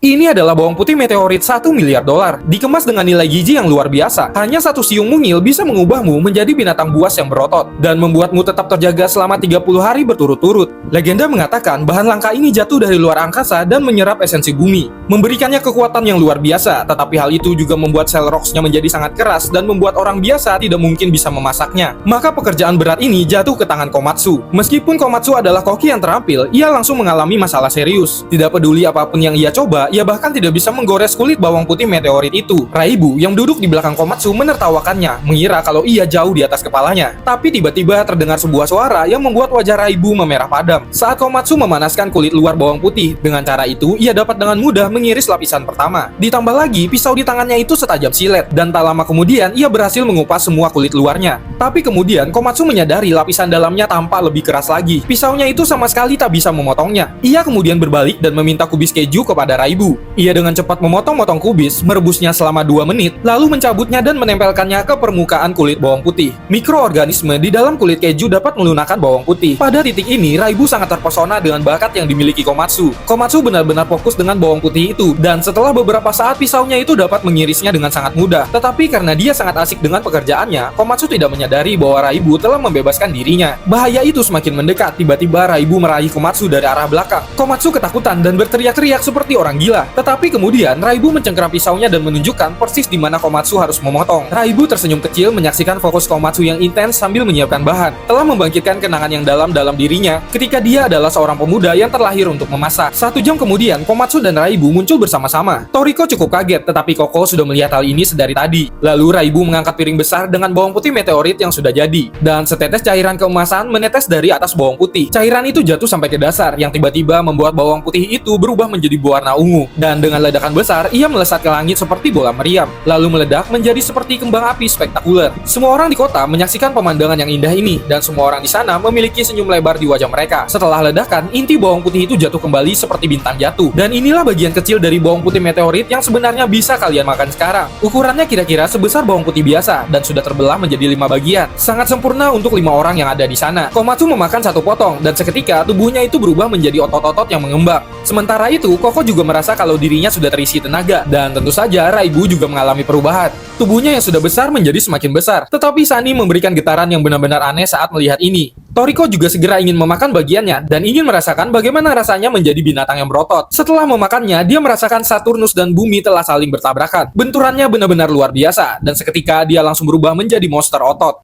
Ini adalah bawang putih meteorit 1 miliar dolar, dikemas dengan nilai gizi yang luar biasa. Hanya satu siung mungil bisa mengubahmu menjadi binatang buas yang berotot, dan membuatmu tetap terjaga selama 30 hari berturut-turut. Legenda mengatakan bahan langka ini jatuh dari luar angkasa dan menyerap esensi bumi, memberikannya kekuatan yang luar biasa, tetapi hal itu juga membuat sel rocksnya menjadi sangat keras dan membuat orang biasa tidak mungkin bisa memasaknya. Maka pekerjaan berat ini jatuh ke tangan Komatsu. Meskipun Komatsu adalah koki yang terampil, ia langsung mengalami masalah serius. Tidak peduli apapun yang ia coba, ia bahkan tidak bisa menggores kulit bawang putih meteorit itu. Raibu yang duduk di belakang Komatsu menertawakannya, mengira kalau ia jauh di atas kepalanya. Tapi tiba-tiba terdengar sebuah suara yang membuat wajah Raibu memerah padam. Saat Komatsu memanaskan kulit luar bawang putih, dengan cara itu ia dapat dengan mudah mengiris lapisan pertama. Ditambah lagi, pisau di tangannya itu setajam silet, dan tak lama kemudian ia berhasil mengupas semua kulit luarnya. Tapi kemudian Komatsu menyadari lapisan dalamnya tampak lebih keras lagi. Pisaunya itu sama sekali tak bisa memotongnya. Ia kemudian berbalik dan meminta kubis keju kepada Raibu. Ia dengan cepat memotong-motong kubis, merebusnya selama 2 menit, lalu mencabutnya dan menempelkannya ke permukaan kulit bawang putih. Mikroorganisme di dalam kulit keju dapat melunakkan bawang putih. Pada titik ini, Raibu sangat terpesona dengan bakat yang dimiliki Komatsu. Komatsu benar-benar fokus dengan bawang putih itu, dan setelah beberapa saat pisaunya itu dapat mengirisnya dengan sangat mudah. Tetapi karena dia sangat asik dengan pekerjaannya, Komatsu tidak menyadari bahwa Raibu telah membebaskan dirinya. Bahaya itu semakin mendekat, tiba-tiba Raibu meraih Komatsu dari arah belakang. Komatsu ketakutan dan berteriak-teriak seperti orang gila. Tetapi kemudian Raibu mencengkeram pisaunya dan menunjukkan persis di mana Komatsu harus memotong. Raibu tersenyum kecil menyaksikan fokus Komatsu yang intens sambil menyiapkan bahan. Telah membangkitkan kenangan yang dalam dirinya ketika dia adalah seorang pemuda yang terlahir untuk memasak. 1 jam kemudian, Komatsu dan Raibu muncul bersama-sama. Toriko cukup kaget, tetapi Koko sudah melihat hal ini sedari tadi. Lalu Raibu mengangkat piring besar dengan bawang putih meteorit yang sudah jadi. Dan setetes cairan keemasan menetes dari atas bawang putih. Cairan itu jatuh sampai ke dasar, yang tiba-tiba membuat bawang putih itu berubah menjadi berwarna ungu. Dan dengan ledakan besar, ia melesat ke langit seperti bola meriam, lalu meledak menjadi seperti kembang api spektakuler. Semua orang di kota menyaksikan pemandangan yang indah ini, dan semua orang di sana memiliki senyum lebar di wajah mereka. Setelah ledakan, inti bawang putih itu jatuh kembali seperti bintang jatuh. Dan inilah bagian kecil dari bawang putih meteorit yang sebenarnya bisa kalian makan sekarang. Ukurannya kira-kira sebesar bawang putih biasa, dan sudah terbelah menjadi 5 bagian. Sangat sempurna untuk 5 orang yang ada di sana. Komatsu memakan 1 potong, dan seketika tubuhnya itu berubah menjadi otot-otot yang mengembang. Sementara itu, Koko juga merasa kalau dirinya sudah terisi tenaga, dan tentu saja Raibu juga mengalami perubahan. Tubuhnya yang sudah besar menjadi semakin besar, tetapi Sunny memberikan getaran yang benar-benar aneh saat melihat ini. Toriko juga segera ingin memakan bagiannya dan ingin merasakan bagaimana rasanya menjadi binatang yang berotot. Setelah memakannya, dia merasakan Saturnus dan bumi telah saling bertabrakan. Benturannya benar-benar luar biasa, dan seketika dia langsung berubah menjadi monster otot.